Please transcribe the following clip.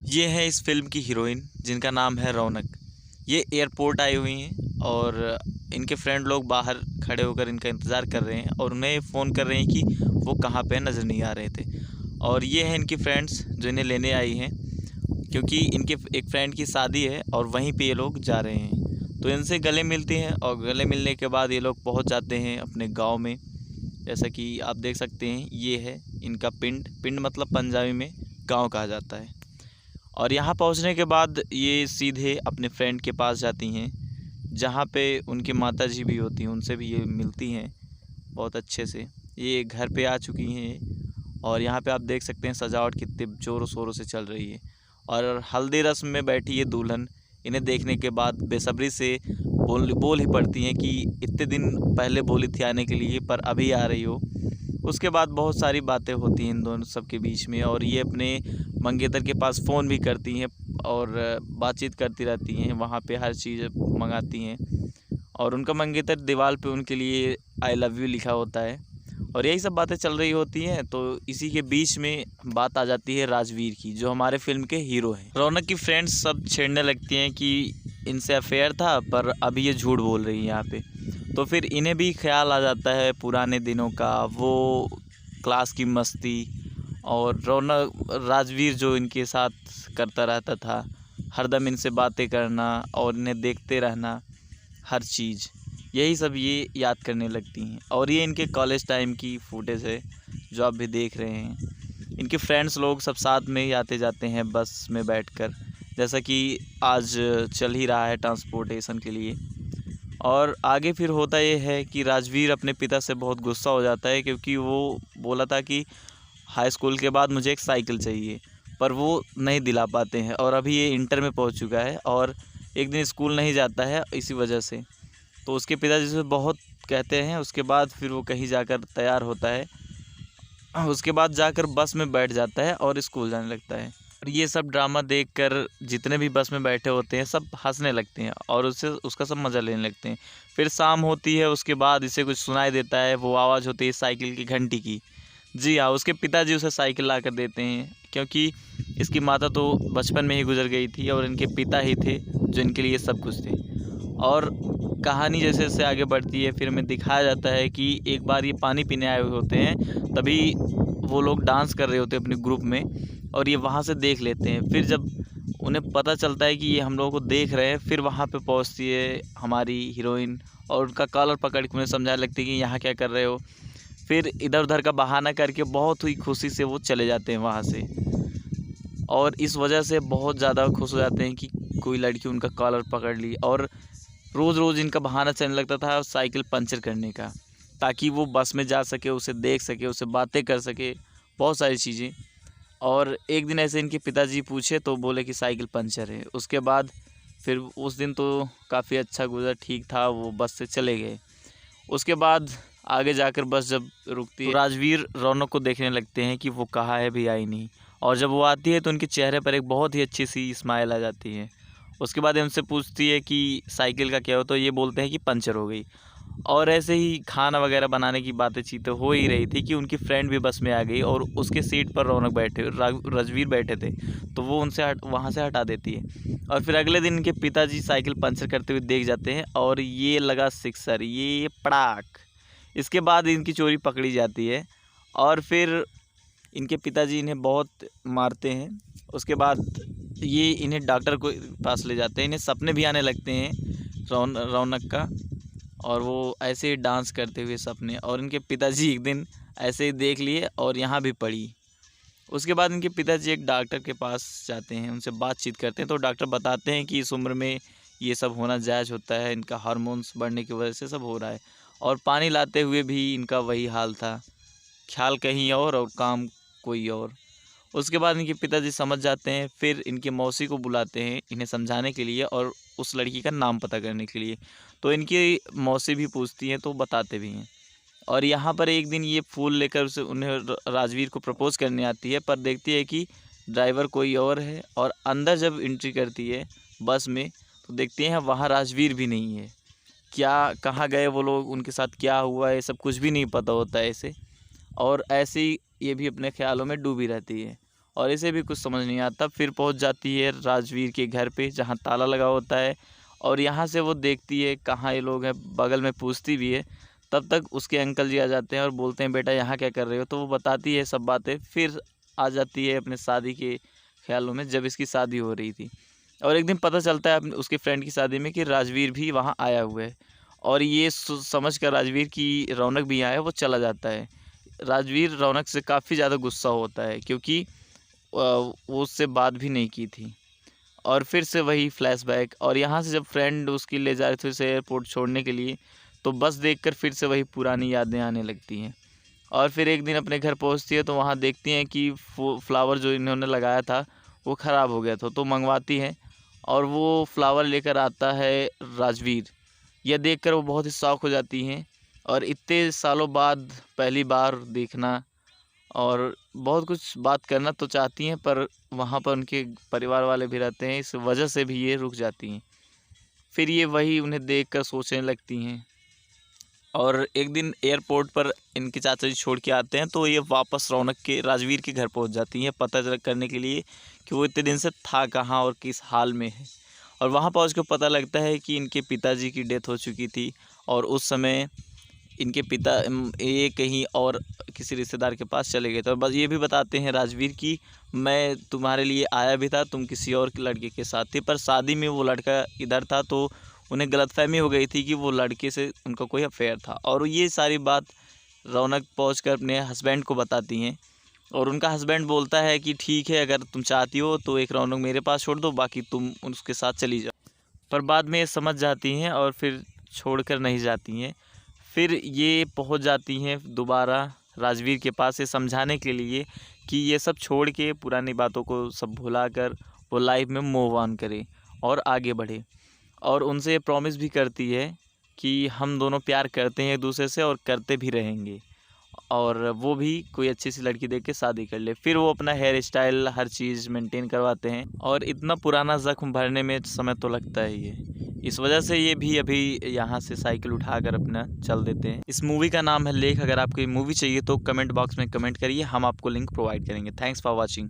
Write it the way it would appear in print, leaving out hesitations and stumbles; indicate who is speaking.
Speaker 1: ये है इस फ़िल्म की हीरोइन जिनका नाम है रौनक। ये एयरपोर्ट आई हुई हैं और इनके फ्रेंड लोग बाहर खड़े होकर इनका इंतज़ार कर रहे हैं और उन्हें फ़ोन कर रहे हैं कि वो कहाँ पे हैं, नज़र नहीं आ रहे थे। और ये हैं इनकी फ्रेंड्स जो इन्हें लेने आई हैं, क्योंकि इनके एक फ्रेंड की शादी है और वहीं पे ये लोग जा रहे हैं। तो इनसे गले मिलते हैं और गले मिलने के बाद ये लोग पहुँच जाते हैं अपने गाँव में। जैसा कि आप देख सकते हैं, ये है इनका पिंड। पिंड मतलब पंजाबी में गाँव कहा जाता है। और यहाँ पहुँचने के बाद ये सीधे अपने फ्रेंड के पास जाती हैं, जहाँ पे उनकी माताजी भी होती हैं, उनसे भी ये मिलती हैं बहुत अच्छे से। ये घर पे आ चुकी हैं और यहाँ पे आप देख सकते हैं सजावट कितने ज़ोरों शोरों से चल रही है। और हल्दी रस्म में बैठी ये दुल्हन इन्हें देखने के बाद बेसब्री से बोल ही पड़ती हैं कि इतने दिन पहले बोली थी आने के लिए, पर अभी आ रही हो। उसके बाद बहुत सारी बातें होती हैं इन दोनों सब के बीच में और ये अपने मंगेतर के पास फ़ोन भी करती हैं और बातचीत करती रहती हैं, वहाँ पे हर चीज़ मंगाती हैं। और उनका मंगेतर दीवार पे उनके लिए आई लव यू लिखा होता है और यही सब बातें चल रही होती हैं। तो इसी के बीच में बात आ जाती है राजवीर की, जो हमारे फ़िल्म के हीरो हैं। रौनक की फ्रेंड्स सब छेड़ने लगती हैं कि इनसे अफेयर था, पर अभी ये झूठ बोल रही है यहाँ पे। तो फिर इन्हें भी ख्याल आ जाता है पुराने दिनों का, वो क्लास की मस्ती और रौनक राजवीर जो इनके साथ करता रहता था, हरदम इनसे बातें करना और इन्हें देखते रहना, हर चीज़ यही सब ये याद करने लगती हैं। और ये इनके कॉलेज टाइम की फुटेज है जो आप भी देख रहे हैं। इनके फ्रेंड्स लोग सब साथ में ही आते जाते हैं बस में बैठकर, जैसा कि आज चल ही रहा है ट्रांसपोर्टेशन के लिए। और आगे फिर होता ये है कि राजवीर अपने पिता से बहुत गुस्सा हो जाता है, क्योंकि वो बोला था कि हाई स्कूल के बाद मुझे एक साइकिल चाहिए, पर वो नहीं दिला पाते हैं। और अभी ये इंटर में पहुंच चुका है और एक दिन स्कूल नहीं जाता है इसी वजह से। तो उसके पिताजी से बहुत कहते हैं, उसके बाद फिर वो कहीं जाकर तैयार होता है, उसके बाद जाकर बस में बैठ जाता है और स्कूल जाने लगता है। और ये सब ड्रामा देखकर जितने भी बस में बैठे होते हैं सब हंसने लगते हैं और उससे उसका सब मज़ा लेने लगते हैं। फिर शाम होती है, उसके बाद इसे कुछ सुनाई देता है, वो आवाज़ होती है साइकिल की घंटी की। जी हाँ, उसके पिताजी उसे साइकिल ला कर देते हैं, क्योंकि इसकी माता तो बचपन में ही गुजर गई थी और इनके पिता ही थे जो इनके लिए सब कुछ थे। और कहानी जैसे जैसे आगे बढ़ती है, फिर हमें दिखाया जाता है कि एक बार ये पानी पीने आए हुए होते हैं, तभी वो लोग डांस कर रहे होते हैं अपने ग्रुप में और ये वहाँ से देख लेते हैं। फिर जब उन्हें पता चलता है कि ये हम लोगों को देख रहे हैं, फिर वहाँ पे पहुँचती है हमारी हीरोइन और उनका कॉलर पकड़ के उन्हें समझाने लगती है कि यहाँ क्या कर रहे हो। फिर इधर उधर का बहाना करके बहुत ही खुशी से वो चले जाते हैं वहाँ से और इस वजह से बहुत ज़्यादा खुश हो जाते हैं कि कोई लड़की उनका कॉलर पकड़ ली। और रोज़ रोज़ इनका बहाना चलने लगता था साइकिल पंचर करने का, ताकि वो बस में जा सके, उसे देख सके, उससे बातें कर सके, बहुत सारी चीज़ें। और एक दिन ऐसे इनके पिताजी पूछे तो बोले कि साइकिल पंचर है। उसके बाद फिर उस दिन तो काफ़ी अच्छा गुजरा, ठीक था, वो बस से चले गए। उसके बाद आगे जाकर बस जब रुकती है तो राजवीर रौनक को देखने लगते हैं कि वो कहाँ है, भी आई नहीं। और जब वो आती है तो उनके चेहरे पर एक बहुत ही अच्छी सी स्माइल आ जाती है। उसके बाद उनसे पूछती है कि साइकिल का क्या हो, तो ये बोलते हैं कि पंचर हो गई। और ऐसे ही खाना वगैरह बनाने की बातें चीतें हो ही रही थी कि उनकी फ्रेंड भी बस में आ गई और उसके सीट पर रौनक राजवीर बैठे थे, तो वो उनसे वहाँ से हटा देती है। और फिर अगले दिन इनके पिताजी साइकिल पंचर करते हुए देख जाते हैं और ये लगा सिक्सर, ये पड़ाक। इसके बाद इनकी चोरी पकड़ी जाती है और फिर इनके पिताजी इन्हें बहुत मारते हैं। उसके बाद ये इन्हें डॉक्टर को पास ले जाते हैं। इन्हें सपने भी आने लगते हैं रौनक का, और वो ऐसे ही डांस करते हुए सपने। और इनके पिताजी एक दिन ऐसे ही देख लिए और यहाँ भी पड़ी। उसके बाद इनके पिताजी एक डॉक्टर के पास जाते हैं, उनसे बातचीत करते हैं, तो डॉक्टर बताते हैं कि इस उम्र में ये सब होना जायज़ होता है, इनका हार्मोन्स बढ़ने की वजह से सब हो रहा है। और पानी लाते हुए भी इनका वही हाल था, ख्याल कहीं और काम कोई और। उसके बाद इनके पिताजी समझ जाते हैं, फिर इनकी मौसी को बुलाते हैं इन्हें समझाने के लिए और उस लड़की का नाम पता करने के लिए। तो इनकी मौसी भी पूछती हैं तो बताते भी हैं। और यहाँ पर एक दिन ये फूल लेकर उसे उन्हें राजवीर को प्रपोज़ करने आती है, पर देखती है कि ड्राइवर कोई और है। और अंदर जब एंट्री करती है बस में तो देखती हैं वहाँ राजवीर भी नहीं है। क्या कहाँ गए वो लोग, उनके साथ क्या हुआ है, सब कुछ भी नहीं पता होता है इसे। और ऐसे ही ये भी अपने ख्यालों में डूबी रहती है। और इसे भी कुछ समझ नहीं आता। फिर पहुंच जाती है राजवीर के घर पे जहां ताला लगा होता है, और यहाँ से वो देखती है कहाँ ये लोग हैं, बगल में पूछती भी है। तब तक उसके अंकल जी आ जाते हैं और बोलते हैं बेटा यहाँ क्या कर रहे हो, तो वो बताती है सब बातें। फिर आ जाती है अपने शादी के ख्यालों में, जब इसकी शादी हो रही थी। और एक दिन पता चलता है अपने उसके फ्रेंड की शादी में कि राजवीर भी वहाँ आया हुआ है, और ये समझ कर राजवीर की रौनक भी आया, वो चला जाता है। राजवीर रौनक से काफ़ी ज़्यादा गुस्सा होता है, क्योंकि वो उससे बात भी नहीं की थी। और फिर से वही फ्लैशबैक, और यहाँ से जब फ्रेंड उसकी ले जा रहे थे उसे एयरपोर्ट छोड़ने के लिए, तो बस देखकर फिर से वही पुरानी यादें आने लगती हैं। और फिर एक दिन अपने घर पहुँचती है तो वहाँ देखती हैं कि फ्लावर जो इन्होंने लगाया था वो ख़राब हो गया था, तो मंगवाती हैं और वो फ्लावर लेकर आता है राजवीर। यह देखकर वो बहुत ही शॉक हो जाती हैं, और इतने सालों बाद पहली बार देखना और बहुत कुछ बात करना तो चाहती हैं, पर वहाँ पर उनके परिवार वाले भी रहते हैं, इस वजह से भी ये रुक जाती हैं। फिर ये वही उन्हें देखकर सोचने लगती हैं। और एक दिन एयरपोर्ट पर इनके चाचा जी छोड़ के आते हैं, तो ये वापस रौनक के राजवीर के घर पहुंच जाती हैं पता करने के लिए कि वो इतने दिन से था कहाँ और किस हाल में है। और वहाँ पहुँच कर पता लगता है कि इनके पिताजी की डेथ हो चुकी थी, और उस समय इनके पिता ये कहीं और किसी रिश्तेदार के पास चले गए थे। और बस ये भी बताते हैं राजवीर की मैं तुम्हारे लिए आया भी था, तुम किसी और लड़के के साथ थे, पर शादी में वो लड़का इधर था, तो उन्हें गलतफहमी हो गई थी कि वो लड़के से उनका कोई अफेयर था। और ये सारी बात रौनक पहुंचकर अपने हस्बैंड को बताती हैं, और उनका हस्बैंड बोलता है कि ठीक है, अगर तुम चाहती हो तो एक रौनक मेरे पास छोड़ दो, बाकी तुम उसके साथ चली जाओ। पर बाद में ये समझ जाती हैं और फिर छोड़कर नहीं जाती हैं। फिर ये पहुंच जाती हैं दोबारा राजवीर के पास ये समझाने के लिए कि ये सब छोड़ के पुरानी बातों को सब भुलाकर वो लाइफ में मूव ऑन करे और आगे बढ़े। और उनसे ये प्रॉमिस भी करती है कि हम दोनों प्यार करते हैं एक दूसरे से और करते भी रहेंगे, और वो भी कोई अच्छी सी लड़की देख के शादी कर ले। फिर वो अपना हेयर स्टाइल हर चीज़ मेंटेन करवाते हैं, और इतना पुराना ज़ख्म भरने में समय तो लगता ही है। इस वजह से ये भी अभी यहाँ से साइकिल उठाकर अपना चल देते हैं। इस मूवी का नाम है लेक। अगर आपको ये मूवी चाहिए तो कमेंट बॉक्स में कमेंट करिए, हम आपको लिंक प्रोवाइड करेंगे। Thanks for watching.